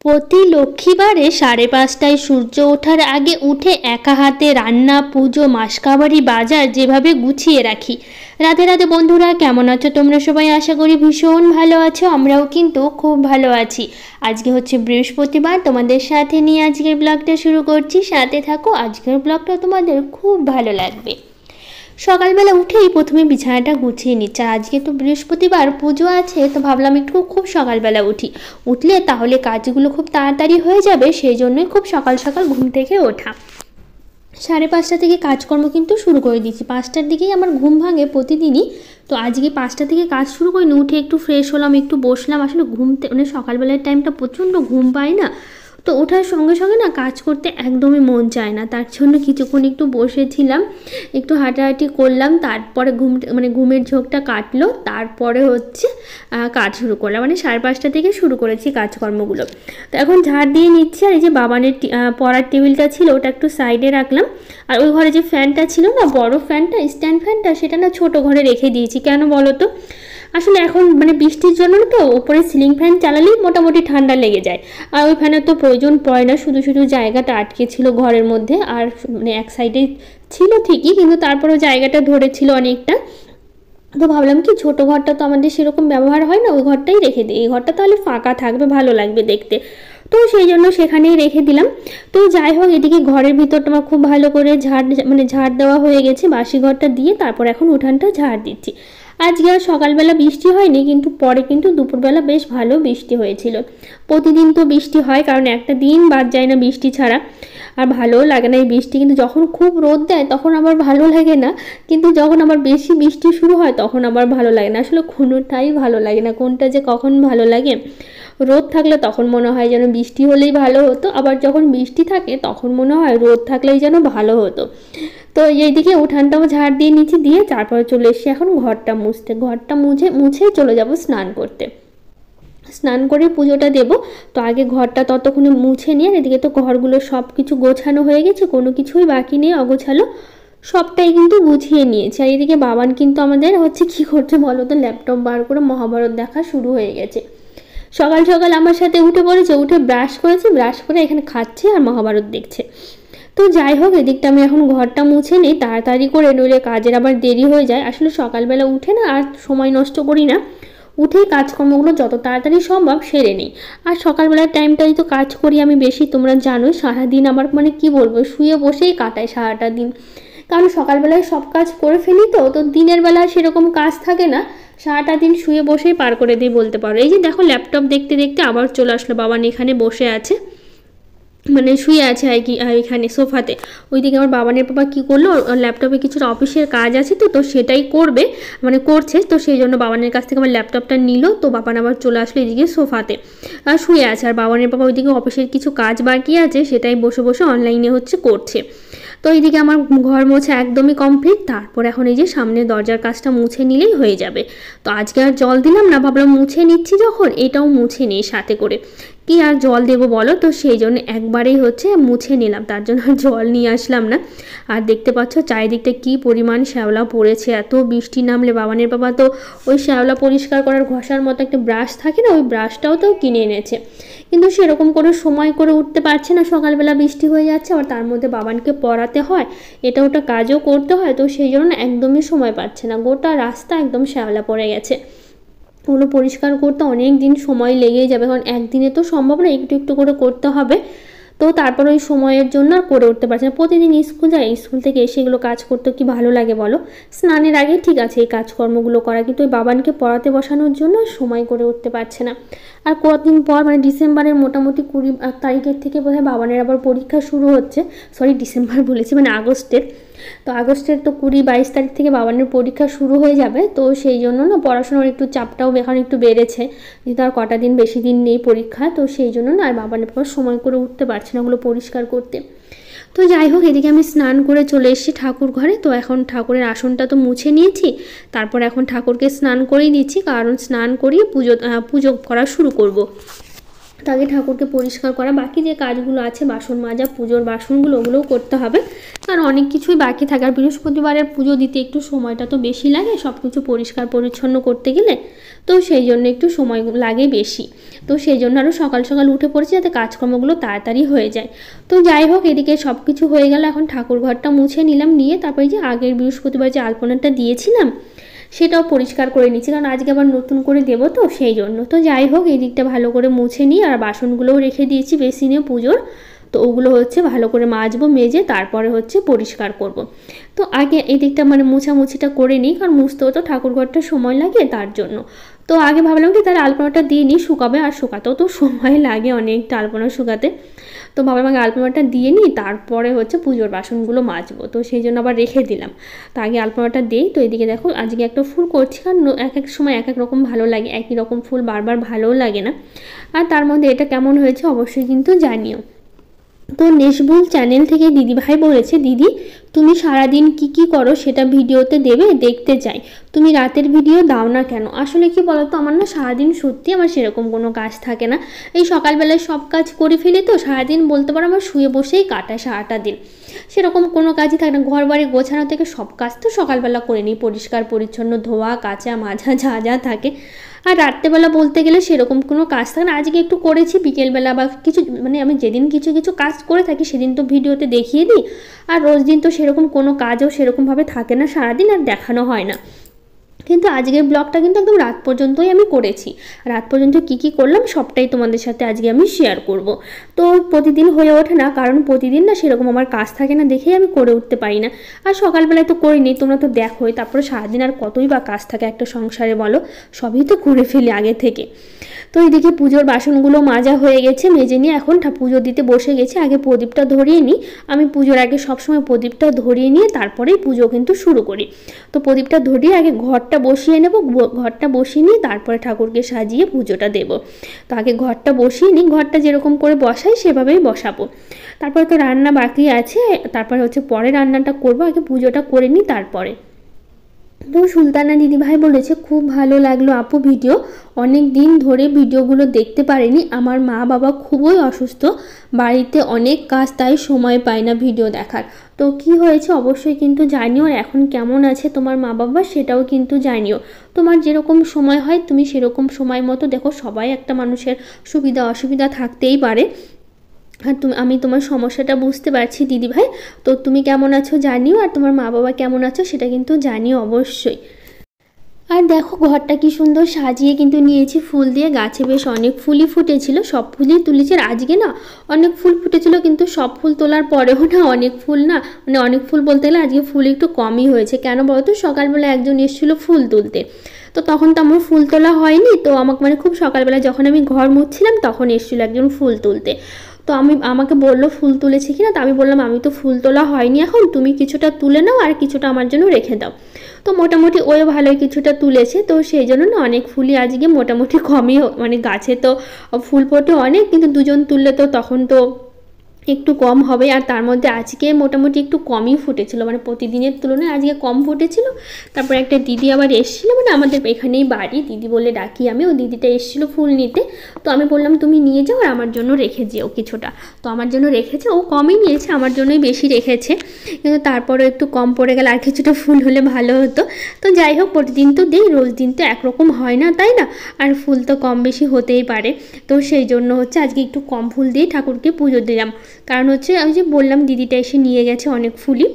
প্রতি লক্ষ্মীবারে 5:30টায় সূর্য ওঠার আগে উঠে একা হাতে রান্না, পুজো, মাসকাবারি, বাজার যেভাবে গুছিয়ে রাখি। রাধে রাধে বন্ধুরা, কেমন আছো তোমরা সবাই? আশা করি ভীষণ ভালো আছো। আমরাও কিন্তু খুব ভালো আছি। আজকে হচ্ছে বৃহস্পতিবার, তোমাদের সাথে নিয়ে আজকের ব্লগটা শুরু করছি। সাথে থাকো, আজকের ব্লগটা তোমাদের খুব ভালো লাগবে। সকালবেলা উঠেই প্রথমে বিছানাটা গুছিয়ে নিচ্ছি। আর আজকে তো বৃহস্পতিবার, পুজো আছে, তো ভাবলাম একটু খুব সকালবেলা উঠলে তাহলে কাজগুলো খুব তাড়াতাড়ি হয়ে যাবে, সেই জন্যই খুব সকাল সকাল ঘুম থেকে ওঠা। 5:30 থেকে কাজকর্ম কিন্তু শুরু করে দিচ্ছি। 5টার দিকেই আমার ঘুম ভাঙে প্রতিদিনই। তো আজকে 5টা থেকে কাজ শুরু করিনি, উঠে একটু ফ্রেশ হলাম, একটু বসলাম। আসলে মানে সকালবেলার টাইমটা প্রচণ্ড ঘুম পাই না, তো ওঠার সঙ্গে সঙ্গে না কাজ করতে একদমই মন চায় না। তার জন্য কিছুক্ষণ একটু বসেছিলাম, একটু হাঁটাহাঁটি করলাম, তারপরে ঘুমের ঝোঁকটা কাটলো, তারপরে হচ্ছে কাজ শুরু করলাম। মানে 5:30 থেকে শুরু করেছি কাজকর্মগুলো। তো এখন ঝাড় দিয়ে নিচ্ছি। আর এই যে বাবানের পড়ার টেবিলটা ছিল, ওটা একটু সাইডে রাখলাম। আর ওই ঘরে যে ফ্যানটা ছিল না, বড় ফ্যানটা, স্ট্যান্ড ফ্যানটা, সেটা না ছোটো ঘরে রেখে দিয়েছি। কেন বলো তো? আসলে এখন মানে বৃষ্টির জন্য তো ওপরে সিলিং ফ্যান চালালেই মোটামুটি ঠান্ডা লেগে যায়। আর ওই ফ্যানের তো প্রয়োজন পড়ে না, শুধু শুধু জায়গাটা আটকে ছিল ঘরের মধ্যে। আর মানে এক সাইডে ছিল ঠিকই, কিন্তু তারপরেও জায়গাটা ধরেছিল অনেকটা। তো ভাবলাম কি, ছোটো ঘরটা তো আমাদের সেরকম ব্যবহার হয় না, ওই ঘরটাই রেখে দিই। এই ঘরটা তাহলে ফাঁকা থাকবে, ভালো লাগবে দেখতে। তো সেই জন্য সেখানেই রেখে দিলাম। তো যাই হোক, এদিকে ঘরের ভিতরটা আমার খুব ভালো করে ঝাড় দেওয়া হয়ে গেছে। বাসি ঘরটা দিয়ে তারপর এখন উঠানটা ঝাড় দিচ্ছি। আজকে আর সকালবেলা বৃষ্টি হয়নি, কিন্তু পরে কিন্তু দুপুরবেলা বেশ ভালো বৃষ্টি হয়েছিল। প্রতিদিন তো বৃষ্টি হয়, কারণ একটা দিন বাদ যায় না বৃষ্টি ছাড়া। আর ভালোও লাগে না এই বৃষ্টি, কিন্তু যখন খুব রোদ দেয় তখন আবার ভালো লাগে না, কিন্তু যখন আবার বেশি বৃষ্টি শুরু হয় তখন আবার ভালো লাগে না। আসলে কোনোটাই ভালো লাগে না, কোনটা যে কখন ভালো লাগে। রোদ থাকলে তখন মনে হয় যেন বৃষ্টি হলেই ভালো হতো, আবার যখন বৃষ্টি থাকে তখন মনে হয় রোদ থাকলেই যেন ভালো হতো। তো এইদিকে উঠানটাও ঝাড় দিয়ে নিচে দিয়ে তারপরে চলে এসেছি এখন ঘরটা মুছেই চলে যাব স্নান করতে। স্নান করে পুজোটা দেব। তো আগে ঘরটা ততক্ষণে মুছে নিয়ে, এদিকে তো ঘরগুলো সব কিছু গোছানো হয়ে গেছে, কোনো কিছুই বাকি নেই অগোছালো, সবটাই কিন্তু গুছিয়ে নিয়েছে। আর এদিকে বাবান কিন্তু আমাদের হচ্ছে কী করছে বলো তো, ল্যাপটপ বার করে মহাভারত দেখা শুরু হয়ে গেছে। সকাল সকাল আমার সাথে উঠে পড়েছে, উঠে ব্রাশ করে এখানে খাচ্ছে আর মহাভারত দেখছে। তো যাই হোক, এদিকটা আমি এখন ঘরটা মুছে নিই তাড়াতাড়ি করে, নইলে কাজের আবার দেরি হয়ে যায়। আসলে সকালবেলা উঠে না আর সময় নষ্ট করি না, উঠেই কাজকর্মগুলো যত তাড়াতাড়ি সম্ভব সেরে নিই। আর সকালবেলার টাইমটাই তো কাজ করি আমি বেশি, তোমরা জানোই। সারাদিন আমার মানে কি বলবো, শুয়ে বসেই কাটায় সারাটা দিন, কারণ সকালবেলায় সব কাজ করে ফেলি। তো দিনের বেলায় সেরকম কাজ থাকে না, সারাটা দিন শুয়ে বসেই পার করে দিই বলতে পারো। এই যে দেখো, ল্যাপটপ দেখতে দেখতে আবার চলে আসলো বাবান, এখানে বসে আছে, মানে শুয়ে আছে আর কি এখানে সোফাতে। ওইদিকে আমার বাবানের বাবা কী করলো, ল্যাপটপে কিছুটা অফিসের কাজ আছে, তো সেটাই করছে। তো সেই জন্য বাবানের কাছ থেকে আমার ল্যাপটপটা নিল। তো বাবান আবার চলে আসলো এদিকে সোফাতে আর শুয়ে আছে। আর বাবানের বাবা ওইদিকে অফিসের কিছু কাজ বাকি আছে, সেটাই বসে বসে অনলাইনে করছে। তো এইদিকে আমার ঘর মোছা একদমই কমপ্লিট। তারপর এখন এই যে সামনে দরজার কাজটা মুছে নিলেই হয়ে যাবে। তো আজকে আর জল দিলাম না, ভাবলাম মুছে নিচ্ছি যখন, এটাও মুছে নিই সাথে করে, কি আর জল দেবো বলো। তো সেই জন্য একবারেই মুছে নিলাম, তার জন্য আর জল নিয়ে আসলাম না। আর দেখতে পাচ্ছ চারিদিকটা কি পরিমাণ শ্যাওলা পড়েছে। এত বৃষ্টি নামলে বাবানের বাবা তো ওই শ্যাওলা পরিষ্কার করার ঘষার মতো একটা ব্রাশ থাকে না, ওই ব্রাশটাও তো কিনে এনেছে, কিন্তু সেরকম করে সময় করে উঠতে পারছে না। সকালবেলা বৃষ্টি হয়ে যাচ্ছে, আর তার মধ্যে বাবানকে পড়াতে হয়, এটা ওটা কাজও করতে হয়, তো সেই জন্য একদমই সময় পাচ্ছে না। গোটা রাস্তা একদম শ্যাওলা পড়ে গেছে, ওগুলো পরিষ্কার করতে অনেক দিন সময় লেগেই যাবে, কারণ একদিনে তো সম্ভব না, একটু একটু করে করতে হবে। তো তারপর ওই সময়ের জন্য আর করে উঠতে পারছে না। প্রতিদিন স্কুল যায়, স্কুল থেকে এসে এগুলো কাজ করতে কি ভালো লাগে বলো? স্নানের আগে ঠিক আছে এই কাজকর্মগুলো করা, কিন্তু ওই বাবানকে পড়াতে বসানোর জন্য সময় করে উঠতে পারছে না। আর কতদিন পর, মানে ডিসেম্বরের মোটামুটি 20 তারিখের থেকে বোধহয় বাবানের আবার পরীক্ষা শুরু হচ্ছে। ডিসেম্বর বলেছি, মানে আগস্টের। তো আগস্টের তো 20-22 তারিখ থেকে বাবানের পরীক্ষা শুরু হয়ে যাবে। তো সেই জন্য না পড়াশোনার একটু চাপটাও এখন একটু বেড়েছে, যেহেতু আর কটা দিন, বেশি দিন নেই পরীক্ষা। তো সেই জন্য না আর বাবানের পর সময় করে উঠতে পারছে না ওগুলো পরিষ্কার করতে। তো যাই হোক, এদিকে আমি স্নান করে চলে এসেছি ঠাকুর ঘরে। তো এখন ঠাকুরের আসনটা তো মুছে নিয়েছি, তারপর এখন ঠাকুরকে স্নান করেই দিচ্ছি, কারণ স্নান করিয়ে পুজো করা শুরু করব। তো আগে ঠাকুরকে পরিষ্কার করা, বাকি যে কাজগুলো আছে বাসন মাজা, পুজোর বাসনগুলো ওগুলোও করতে হবে, কারণ অনেক কিছুই বাকি থাকে। আর বৃহস্পতিবারের পুজো দিতে একটু সময়টা তো বেশি লাগে সব কিছু পরিষ্কার পরিচ্ছন্ন করতে গেলে, তো সেই জন্য একটু সময় লাগে বেশি। তো সেই জন্য আরও সকাল সকাল উঠে পড়েছি যাতে কাজকর্মগুলো তাড়াতাড়ি হয়ে যায়। তো যাই হোক, এদিকে সব কিছু হয়ে গেল, এখন ঠাকুর ঘরটা মুছে নিলাম, নিয়ে তারপরে যে আগের বৃহস্পতিবার যে আলপনাটা দিয়েছিলাম সেটাও পরিষ্কার করে নিচ্ছি, কারণ আজকে আবার নতুন করে দেবো তো সেই জন্য। তো যাই হোক, এই দিকটা ভালো করে মুছে নিই, আর বাসনগুলোও রেখে দিয়েছি বেসিনে পুজোর, তো ওগুলো হচ্ছে ভালো করে মাজবো, মেজে তারপরে হচ্ছে পরিষ্কার করব। তো আগে এই দিকটা মানে মুছামুছিটা করে নিই, কারণ মুছতেও তো ঠাকুরঘরটা সময় লাগে তার জন্য। তো আগে ভাবলাম কি তার আলপনাটা দিয়ে নিই, শুকাবে, আর শুকাতেও তো সময় লাগে অনেকটা আলপনা শুকাতে। তো ভাবলাম আগে আলপনাটা দিয়ে নিই, তারপরে হচ্ছে পুজোর বাসনগুলো মাজবো, তো সেই জন্য আবার রেখে দিলাম। তো আগে আলপনাটা দিই। তো এদিকে দেখো আজকে একটা ফুল করছি, কারণ এক এক সময় এক এক রকম ভালো লাগে, একই রকম ফুল বারবার ভালোও লাগে না। আর তার মধ্যে এটা কেমন হয়েছে অবশ্যই কিন্তু জানিও। তো নেশবুল চ্যানেল থেকে দিদিভাই বলেছে, দিদি তুমি সারাদিন কি কি করো সেটা ভিডিওতে দেবে, দেখতে চাই, তুমি রাতের ভিডিও দাও না কেন? আসলে কি বলতো, আমার না সারাদিন সত্যি আমার সেরকম কোনো কাজ থাকে না, এই সকালবেলায় সব কাজ করে ফেলি, তো সারাদিন বলতে পারো আমার শুয়ে বসেই কাটায় সারাটা দিন, সেরকম কোনো কাজই থাকে না। ঘর বাড়ি গোছানো থেকে সব কাজ তো সকালবেলা করে নিই, পরিষ্কার পরিচ্ছন্ন, ধোয়া কাচা মাজা যা যা থাকে। আর রাত্রেবেলা বলতে গেলে সেরকম কোনো কাজ থাকে না। আজকে একটু করেছি বিকেলবেলা, বা কিছু মানে আমি যেদিন কিছু কিছু কাজ করে থাকি সেদিন তো ভিডিওতে দেখিয়ে দিই, আর রোজ দিন তো সেরকম কোনো কাজও সেরকমভাবে থাকে না সারাদিন, আর দেখানো হয় না। কিন্তু আজকের ব্লগটা কিন্তু একদম রাত পর্যন্তই আমি করেছি, রাত পর্যন্ত কি কি করলাম সবটাই তোমাদের সাথে আজকে আমি শেয়ার করব। তো প্রতিদিন হয়ে ওঠে না, কারণ প্রতিদিন না সেরকম আমার কাজ থাকে না দেখেই আমি করে উঠতে পারি না। আর সকালবেলায় তো করিনি, তোমরা তো দেখোই, তারপরে সারাদিন আর কতই বা কাজ থাকে একটা সংসারে বলো, সবই তো করে ফেলি আগে থেকে। তো এইদিকে পুজোর বাসনগুলো মাজা হয়ে গেছে, মেজে নিয়ে এখন পুজো দিতে বসে গেছি। আগে প্রদীপটা ধরিয়ে নিই, আমি পুজোর আগে সবসময় প্রদীপটা ধরিয়ে নিয়ে তারপরেই পুজো কিন্তু শুরু করি। তো প্রদীপটা ধরিয়ে আগে ঘরটা বসিয়ে নেব, ঘরটা বসিয়ে নিয়ে তারপরে ঠাকুরকে সাজিয়ে পুজোটা দেব। তো আগে ঘরটা বসিয়ে নিই, ঘরটা যেরকম করে বসাই সেভাবেই বসাবো। তারপরে তো রান্না বাকি আছে, তারপরে হচ্ছে পরে রান্নাটা করবো, আগে পুজোটা করে নিই তারপরে। তো সুলতানা দিদিভাই বলেছে, খুব ভালো লাগলো আপু ভিডিও, অনেক দিন ধরে ভিডিওগুলো দেখতে পারিনি, আমার মা বাবা খুবই অসুস্থ, বাড়িতে অনেক কাজ, তাই সময় পায় না ভিডিও দেখার। তো কি হয়েছে অবশ্যই কিন্তু জানিও, আর এখন কেমন আছে তোমার মা বাবা সেটাও কিন্তু জানিও। তোমার যেরকম সময় হয় তুমি সেরকম সময় মতো দেখো, সবাই একটা মানুষের সুবিধা অসুবিধা থাকতেই পারে, আর আমি তোমার সমস্যাটা বুঝতে পারছি দিদিভাই। তো তুমি কেমন আছো জানিও, আর তোমার মা বাবা কেমন আছো সেটা কিন্তু জানিও অবশ্যই। আর দেখো ঘরটা কি সুন্দর সাজিয়ে কিন্তু নিয়েছি ফুল দিয়ে, গাছে বেশ অনেক ফুলই ফুটেছিল, সব ফুলই তুলেছি। আর আজকে না অনেক ফুল ফুটেছিল, কিন্তু সব ফুল তোলার পরেও না অনেক ফুল না, মানে অনেক ফুল বলতে গেলে আজকে ফুল একটু কমই হয়েছে। কেন বলতো, সকালবেলা একজন এসেছিলো ফুল তুলতে, তো তখন তো আমার ফুল তোলা হয়নি, তো আমাকে মানে খুব সকালবেলা যখন আমি ঘর মুছছিলাম তখন এসেছিলো একজন ফুল তুলতে। তো আমাকে বললো ফুল তুলেছি কিনা, তো আমি বললাম আমি তো ফুল তোলা হয়নি এখন, তুমি কিছুটা তুলে নাও আর কিছুটা আমার জন্য রেখে দাও। তো মোটামুটি ওই ভালোই কিছুটা তুলেছে, তো সেই জন্য না অনেক ফুলই আজকে মোটামুটি কমই, মানে গাছে তো ফুল ফোটে অনেক, কিন্তু দুজন তুললে তো তখন তো একটু কম হবে। আর তার মধ্যে আজকে মোটামুটি একটু কমই ফুটেছিল, মানে প্রতিদিনের তুলনায় আজকে কম ফুটেছিল। তারপর একটা দিদি আবার এসেছিলো, মানে আমাদের এখানেই বাড়ি, দিদি বলে ডাকি আমি, ও দিদিটা এসেছিলো ফুল নিতে। তো আমি বললাম তুমি নিয়ে যাও আর আমার জন্য রেখে যেও কিছুটা, তো আমার জন্য রেখেছে, ও কমই নিয়েছে, আমার জন্যই বেশি রেখেছে, কিন্তু তারপরে একটু কম পড়ে গেলে আর কিছুটা ফুল হলে ভালো হতো। তো যাই হোক, প্রতিদিন তো দিই, রোজ দিন তো একরকম হয় না তাই না, আর ফুল তো কম বেশি হতেই পারে। তো সেই জন্য হচ্ছে আজকে একটু কম ফুল দিয়ে ঠাকুরকে পুজো দিলাম, কারণ হচ্ছে আমি যে বললাম দিদিটা এসে নিয়ে গেছে অনেক ফুলই।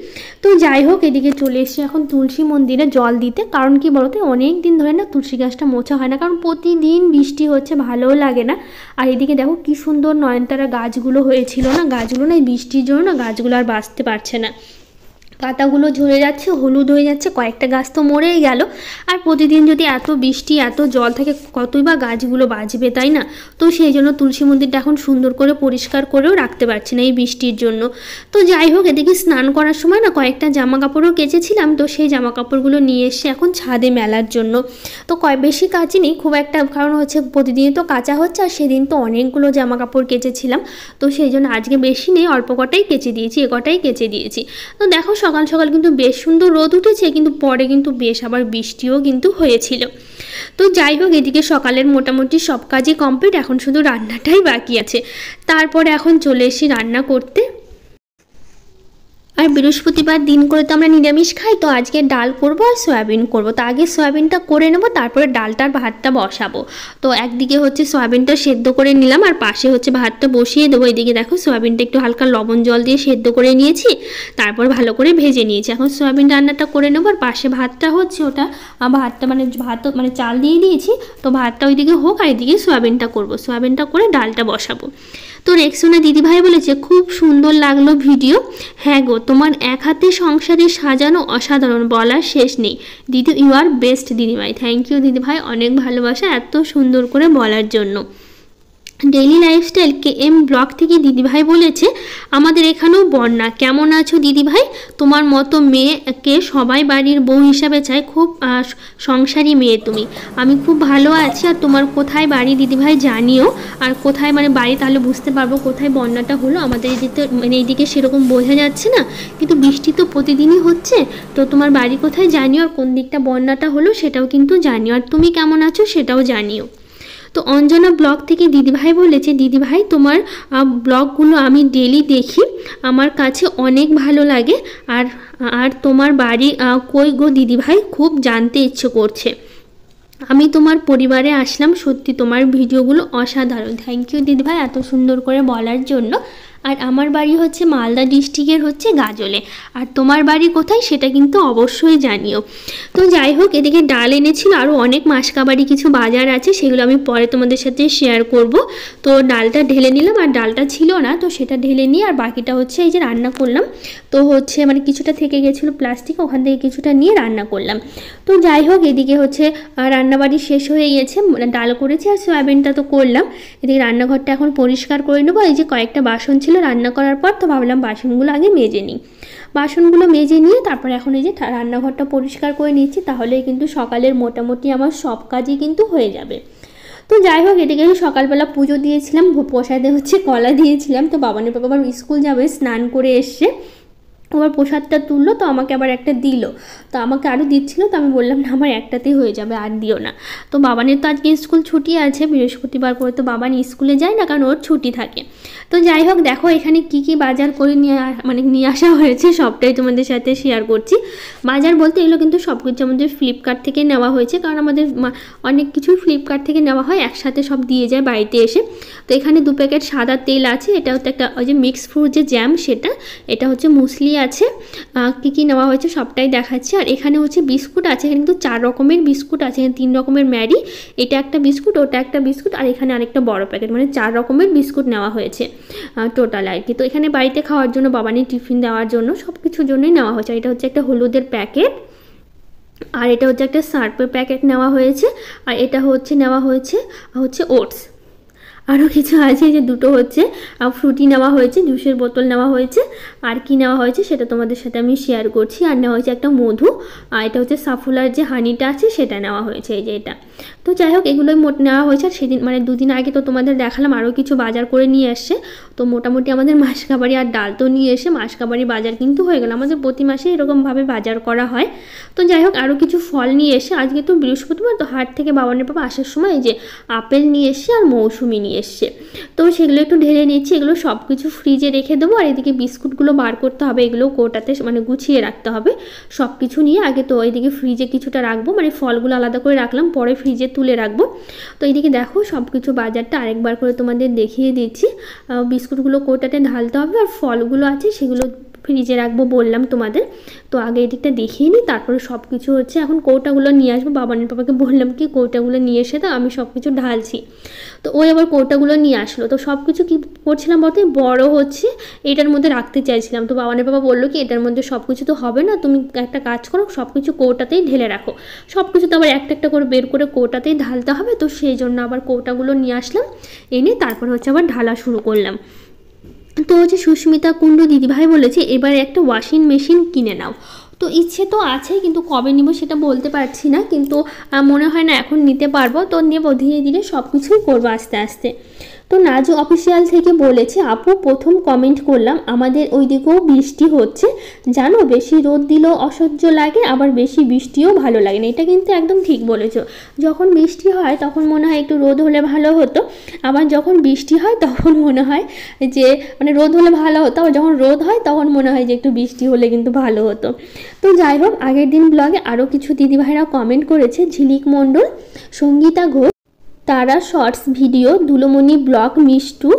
তো যাই হোক, এদিকে চলে এসেছি এখন তুলসী মন্দিরে জল দিতে, কারণ কি বলতো অনেক দিন ধরে না তুলসী গাছটা মোছা হয় না, কারণ প্রতিদিন বৃষ্টি হচ্ছে, ভালোও লাগে না। আর এদিকে দেখো কি সুন্দর নয়নতারা গাছগুলো হয়েছিল না, গাছগুলো না বৃষ্টির জন্য না গাছগুলো আর বাঁচতে পারছে না, পাতাগুলো ঝরে যাচ্ছে, হলুদ হয়ে যাচ্ছে, কয়েকটা গাছ তো মরেই গেল। আর প্রতিদিন যদি এত বৃষ্টি এত জল থাকে কতই বা গাছগুলো বাঁচবে তাই না। তো সেই জন্য তুলসী মন্দিরটা এখন সুন্দর করে পরিষ্কার করেও রাখতে পারছি না এই বৃষ্টির জন্য। তো যাই হোক, এদিকে স্নান করার সময় না কয়েকটা জামা কাপড়ও কেচেছিলাম, তো সেই জামা কাপড়গুলো নিয়ে এসে এখন ছাদে মেলার জন্য। তো বেশি কাচিনি খুব একটা, কারণ হচ্ছে প্রতিদিনই তো কাচা হচ্ছে, আর সেদিন তো অনেকগুলো জামা কাপড় কেচেছিলাম, তো সেই জন্য আজকে বেশি নেই, অল্প কটাই কেচে দিয়েছি, কটাই কেচে দিয়েছি। তো দেখো সকাল সকাল কিন্তু বেশ সুন্দর রোদ উঠেছে, কিন্তু পরে কিন্তু বেশ আবার বৃষ্টিও কিন্তু হয়েছিল। তো যাই হোক, এদিকে সকালের মোটামুটি সব কাজই কমপ্লিট, এখন শুধু রান্নাটাই বাকি আছে। তারপরে এখন চলে এসেছি রান্না করতে। আর বৃহস্পতিবার দিন করে তো আমরা নিরামিষ খাই, তো আজকে ডাল করবো আর সয়াবিন করবো। তো আগে সয়াবিনটা করে নেবো, তারপরে ডালটার ভাতটা বসাবো। তো একদিকে হচ্ছে সয়াবিনটা সেদ্ধ করে নিলাম আর পাশে হচ্ছে ভাতটা বসিয়ে দেবো। এদিকে দেখো সয়াবিনটা একটু হালকা লবণ জল দিয়ে সেদ্ধ করে নিয়েছি, তারপর ভালো করে ভেজে নিয়েছি। এখন সয়াবিন রান্নাটা করে নেবো আর পাশে ভাতটা হচ্ছে, ওটা ভাতটা ভাত চাল দিয়ে দিয়েছি, তো ভাতটা ওইদিকে হোক আর এদিকে সয়াবিনটা করবো। সয়াবিনটা করে ডালটা বসাবো। তো রেক্সোনা দিদিভাই বলেছে খুব সুন্দর লাগলো ভিডিও। হ্যাঁ গো, তোমার এক হাতে সংসারে সাজানো অসাধারণ, বলার শেষ নেই দিদি, ইউ আর বেস্ট দিদিভাই। থ্যাংক ইউ দিদিভাই, অনেক ভালোবাসা এত সুন্দর করে বলার জন্য। ডেইলি লাইফস্টাইল KM ব্লগ থেকে দিদিভাই বলেছে আমাদের এখানেও বন্যা। কেমন আছো দিদিভাই? তোমার মতো মেয়েকে সবাই বাড়ির বউ হিসাবে চায়, খুব সংসারী মেয়ে তুমি। আমি খুব ভালো আছি। আর তোমার কোথায় বাড়ি দিদিভাই জানিও, আর কোথায় বাড়ি, তাহলে বুঝতে পারবো কোথায় বন্যাটা হলো। আমাদের এদিকে এইদিকে সেরকম বোঝা যাচ্ছে না, কিন্তু বৃষ্টি তো প্রতিদিনই হচ্ছে। তো তোমার বাড়ি কোথায় জানিও, আর কোন দিকটা বন্যাটা হলো সেটাও কিন্তু জানিও, আর তুমি কেমন আছো সেটাও জানিও। তো অঞ্জনা ব্লগ থেকে দিদিভাই বলেছে দিদিভাই তোমার ব্লগগুলো আমি ডেলি দেখি, আমার কাছে অনেক ভালো লাগে। আর আর তোমার বাড়ি কই গো দিদিভাই, খুব জানতে ইচ্ছে করছে। আমি তোমার পরিবারে আসলাম, সত্যি তোমার ভিডিওগুলো অসাধারণ। থ্যাংক ইউ দিদিভাই এত সুন্দর করে বলার জন্য। আর আমার বাড়ি হচ্ছে মালদা ডিস্ট্রিক্টের হচ্ছে গাজলে। আর তোমার বাড়ি কোথায় সেটা কিন্তু অবশ্যই জানিও। তো যাই হোক, এদিকে ডাল এনেছিল, আরও অনেক মাসকাবাড়ি কিছু বাজার আছে, সেগুলো আমি পরে তোমাদের সাথে শেয়ার করব। তো ডালটা ঢেলে নিলাম, আর ডালটা ছিল না, তো সেটা ঢেলে নিয়ে আর বাকিটা হচ্ছে এই যে রান্না করলাম। তো হচ্ছে কিছুটা থেকে গেছিলো প্লাস্টিক, ওখান থেকে কিছুটা নিয়ে রান্না করলাম। তো যাই হোক, এদিকে হচ্ছে রান্নাবাড়ি শেষ হয়ে গেছে, ডাল করেছি আর সয়াবিনটা তো করলাম। এদিকে রান্নাঘরটা এখন পরিষ্কার করে নেবো। এই যে কয়েকটা বাসন ছিল রান্না করার পর, তো ভাবলাম বাসনগুলো আগে মেজে নিই। বাসনগুলো মেজে নিয়ে তারপরে এখন এই যে রান্নাঘরটা পরিষ্কার করে নিচ্ছি, তাহলে কিন্তু সকালের মোটামুটি আমার সব কাজই কিন্তু হয়ে যাবে। তো যাই হোক, এদিকে সকালবেলা পুজো দিয়েছিলাম, প্রসাদে হচ্ছে কলা দিয়েছিলাম। তো বাবানের বাবা আবার স্কুল যাবে, স্নান করে এসছে, আবার প্রসাদটা তুললো, তো আমাকে আবার একটা দিল। তো আমাকে আরও দিচ্ছিলো, তো আমি বললাম না আমার একটাতেই হয়ে যাবে, আর দিও না। তো বাবানের তো আজকে স্কুল ছুটি আছে, বৃহস্পতিবার করে তো বাবান স্কুলে যায় না, কারণ ওর ছুটি থাকে। তো যাই হোক, দেখো এখানে কি কি বাজার করে নিয়ে আসা হয়েছে সবটাই তোমাদের সাথে শেয়ার করছি। বাজার বলতে এগুলো কিন্তু সব কিছু আমাদের ফ্লিপকার্ট থেকে নেওয়া হয়েছে, কারণ আমাদের অনেক কিছুই ফ্লিপকার্ট থেকে নেওয়া হয়, একসাথে সব দিয়ে যায় বাড়িতে এসে। তো এখানে 2 প্যাকেট সাদা তেল আছে, এটা হচ্ছে একটা ওই যে মিক্স ফ্রুট যে জ্যাম সেটা, এটা হচ্ছে মুসলি আছে। কী কী নেওয়া হয়েছে সবটাই দেখাচ্ছি। আর এখানে হচ্ছে বিস্কুট আছে, এখানে কিন্তু 4 রকমের বিস্কুট আছে, 3 রকমের ম্যারি, এটা একটা বিস্কুট, ওটা একটা বিস্কুট, আর এখানে আরেকটা বড় প্যাকেট, 4 রকমের বিস্কুট নেওয়া হয়েছে টোটাল আর কি। তো এখানে বাড়িতে খাওয়ার জন্য, বাবানের টিফিন দেওয়ার জন্য, সব কিছুর জন্যই নেওয়া হয়েছে। এটা হচ্ছে একটা হলুদের প্যাকেট, আর এটা হচ্ছে একটা সার্ফের প্যাকেট নেওয়া হয়েছে, আর এটা হচ্ছে নেওয়া হয়েছে ওটস। আরও কিছু আছে, যে দুটো হচ্ছে ফ্রুটি নেওয়া হয়েছে, জুসের বোতল নেওয়া হয়েছে। আর কি নেওয়া হয়েছে সেটা তোমাদের সাথে আমি শেয়ার করছি। আর নেওয়া হয়েছে একটা মধু, আর এটা হচ্ছে সাফুলার যে হানিটা আছে সেটা নেওয়া হয়েছে, এই যে এটা। তো যাই হোক, এগুলোই মোট নেওয়া হয়েছে। আর সেদিন 2 দিন আগে তো তোমাদের দেখালাম আরও কিছু বাজার করে নিয়ে এসছে। তো মোটামুটি আমাদের মাসকাবাড়ি আর ডাল তো নিয়ে এসে মাসকাবাড়ি বাজার কিন্তু হয়ে গেল। আমাদের প্রতি মাসে এরকমভাবে বাজার করা হয়। তো যাই হোক, আরও কিছু ফল নিয়ে এসে, আজকে তো বৃহস্পতিবার, তো হাট থেকে বাবানের বাবা আসার সময় এই যে আপেল নিয়ে এসছে আর মৌসুমি নিয়ে এসছে। তো সেগুলো একটু ঢেলে নিচ্ছি, এগুলো সব কিছু ফ্রিজে রেখে দেবো। আর এদিকে বিস্কুটগুলো বার করতে হবে, এগুলো কৌটাতে গুছিয়ে রাখতে হবে সব কিছু নিয়ে। আগে তো এইদিকে ফ্রিজে কিছুটা রাখবো, ফলগুলো আলাদা করে রাখলাম, পরে ফ্রিজে তুলে রাখবো। তো এইদিকে দেখো সব কিছু বাজারটা আরেকবার করে তোমাদের দেখিয়ে দিচ্ছি। বিস্কুটগুলো কৌটাতে ঢালতে হবে, আর ফলগুলো আছে সেগুলো ফ্রিজে রাখবো বললাম তোমাদের। তো আগে এদিকটা দেখিয়ে নিই, তারপরে সব কিছু হচ্ছে এখন কৌটাগুলো নিয়ে আসবো। বাবানের পাপাকে বললাম কি কৌটাগুলো নিয়ে এসে তো আমি সব কিছু ঢালছি। তো ওই আবার কৌটাগুলো নিয়ে আসলো। তো সব কিছু কী করছিলাম বলতে, বড় হচ্ছে এটার মধ্যে রাখতে চাইছিলাম। তো বাবানের বাবা বললো কি এটার মধ্যে সব কিছু তো হবে না, তুমি একটা কাজ করো, সব কিছু কৌটাতেই ঢেলে রাখো। সব কিছু তো আবার একটা একটা করে বের করে কৌটাতেই ঢালতে হবে। তো সেই জন্য আবার কৌটাগুলো নিয়ে আসলাম, এনে তারপর হচ্ছে আবার ঢালা শুরু করলাম। তো হচ্ছে সুস্মিতা কুণ্ডু দিদিভাই বলেছে এবার একটা ওয়াশিং মেশিন কিনে নাও। তো ইচ্ছে তো আছে, কিন্তু কবে নিব সেটা বলতে পারছি না, কিন্তু মনে হয় না এখন নিতে পারবো। তো নেবো, ধীরে ধীরে সব কিছুই করবো আস্তে আস্তে। তো নাজু অফিসিয়াল থেকে বলেছে, আপু প্রথম কমেন্ট করলাম, আমাদের ওইদিকেও বৃষ্টি হচ্ছে, জানো বেশি রোদ দিলেও অসহ্য লাগে, আবার বেশি বৃষ্টিও ভালো লাগে না। এটা কিন্তু একদম ঠিক বলেছো। যখন বৃষ্টি হয় তখন মনে হয় একটু রোদ হলে ভালো হতো, আবার যখন বৃষ্টি হয় তখন মনে হয় যে মানে রোদ হলে ভালো হতো, আবার যখন রোদ হয় তখন মনে হয় যে একটু বৃষ্টি হলে কিন্তু ভালো হতো। তো যাই হোক, আগের দিন ব্লগে আরও কিছু দিদিভাইরা কমেন্ট করেছে, ঝিলিক মণ্ডল, Sangita Ghosh, Tara shorts video, Dulmoni blog, Mishtu,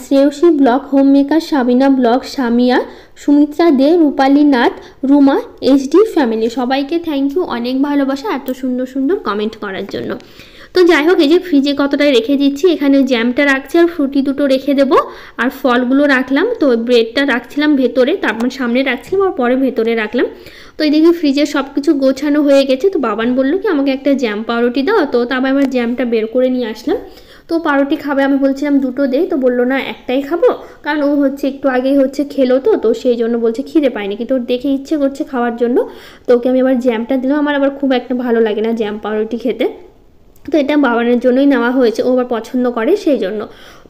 Shreyashi blog, home maker, Sabina blog, Samia, Sumitra De, Rupali Nath, Ruma, HD family, সবাইকে থ্যাংক ইউ, অনেক ভালোবাসা এত সুন্দর সুন্দর কমেন্ট করার জন্য। তো যাই হোক, এই যে ফ্রিজে কতটাই রেখে দিচ্ছি, এখানে জ্যামটা রাখছি আর ফ্রুটি দুটো রেখে দেবো, আর ফলগুলো রাখলাম। তো ব্রেডটা রাখছিলাম ভেতরে, তারপর সামনে রাখছিলাম আর পরে ভেতরে রাখলাম। তো এইদিকে ফ্রিজে সব কিছু গোছানো হয়ে গেছে। তো বাবান বললো কি আমাকে একটা জ্যাম পাউরুটি দাও, তো তারপর আমার জ্যামটা বের করে নিয়ে আসলাম। তো পাউরুটি খাবে, আমি বলছিলাম দুটো দে, তো বললো না একটাই খাবো, কারণ ও হচ্ছে একটু আগেই হচ্ছে খেলো, তো সেই জন্য বলছে খিদে পায়নি, কিন্তু ওর দেখে ইচ্ছে করছে খাওয়ার জন্য। তো ওকে আমি আবার জ্যামটা দিলাম, আমার আবার খুব একটা ভালো লাগে না জ্যাম পাউরুটি খেতে, তো এটা বাবানের জন্যই নেওয়া হয়েছে, ও আবার পছন্দ করে সেই জন্য।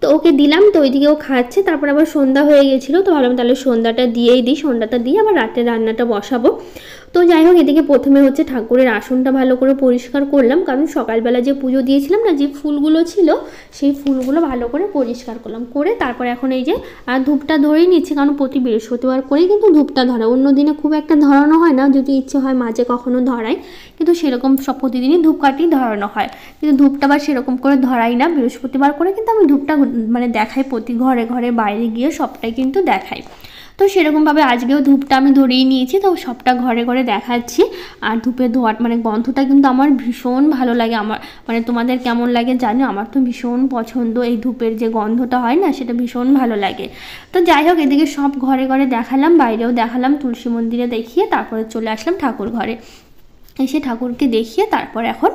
তো ওকে দিলাম, তো ওইদিকে ও খাচ্ছে। তারপর আবার সন্ধ্যা হয়ে গেছিলো, তো ভাবলাম তাহলে সন্ধ্যাটা দিয়েই দিই, সন্ধ্যাটা দিয়ে আবার রাতের রান্নাটা বসাবো। তো যাই হোক, এদিকে প্রথমে হচ্ছে ঠাকুরের আসনটা ভালো করে পরিষ্কার করলাম, কারণ সকালবেলা যে পুজো দিয়েছিলাম না, যে ফুলগুলো ছিল সেই ফুলগুলো ভালো করে পরিষ্কার করলাম, করে তারপর এখন এই যে ধূপটা ধরেই নিচ্ছি, কারণ প্রতি বৃহস্পতিবার করেই কিন্তু ধূপটা ধরা, অন্য দিনে খুব একটা ধরানো হয় না, যদি ইচ্ছে হয় মাঝে কখনো ধরাই, কিন্তু সেরকম সব প্রতিদিনই ধূপকাঠি ধরানো হয়, কিন্তু ধূপটা আবার সেরকম করে ধরাই না, বৃহস্পতিবার করে কিন্তু আমি ধূপটা মানে দেখাই, প্রতি ঘরে ঘরে বাইরে গিয়ে সবটাই কিন্তু দেখাই। তো সেরকমভাবে আজকেও ধূপটা আমি ধরিয়ে নিয়েছি, তো সবটা ঘরে ঘরে দেখাচ্ছি। আর ধূপের ধোয়া মানে গন্ধটা কিন্তু আমার ভীষণ ভালো লাগে, আমার মানে তোমাদের কেমন লাগে জানো, আমার তো ভীষণ পছন্দ, এই ধূপের যে গন্ধটা হয় না সেটা ভীষণ ভালো লাগে। তো যাই হোক, এদিকে সব ঘরে ঘরে দেখালাম, বাইরেও দেখালাম, তুলসী মন্দিরে দেখিয়ে তারপরে চলে আসলাম ঠাকুর ঘরে, এসে ঠাকুরকে দেখিয়ে তারপর এখন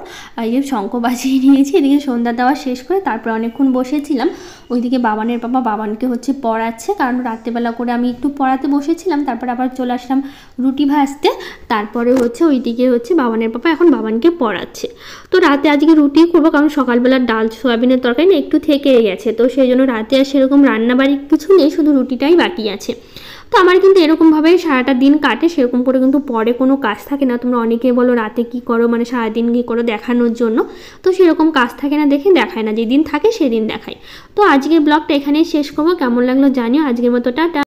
এই যে শঙ্খ বাজিয়ে নিয়েছি। এদিকে সন্ধ্যা দেওয়া শেষ করে তারপর অনেকক্ষণ বসেছিলাম, ওইদিকে বাবানের পাপা বাবানকে হচ্ছে পড়াচ্ছে, কারণ রাত্রেবেলা করে আমি একটু পড়াতে বসেছিলাম, তারপর আবার চলে আসলাম রুটি ভাজতে, তারপরে হচ্ছে ওইদিকে হচ্ছে বাবানের পাপা এখন বাবানকে পড়াচ্ছে। তো রাতে আজকে রুটি করবো, কারণ সকালবেলা ডাল সয়াবিনের তরকারি না একটু থেকে গেছে, তো সেই জন্য রাতে আর সেরকম রান্নাবাড়ি কিছু নেই, শুধু রুটিটাই বাকি আছে। তো আমার কিন্তু এরকমভাবেই সারাটা দিন কাটে, সেরকম করে কিন্তু পরে কোনো কাজ থাকে না। তোমরা অনেকেই বলো রাতে কি করো, মানে সারাদিন কী করো দেখানোর জন্য, তো সেরকম কাজ থাকে না দেখে দেখায় না, যেদিন থাকে সেদিন দেখাই। তো আজকের ব্লগটা এখানেই শেষ করবো, কেমন লাগলো জানিও, আজকের মতো টাটা।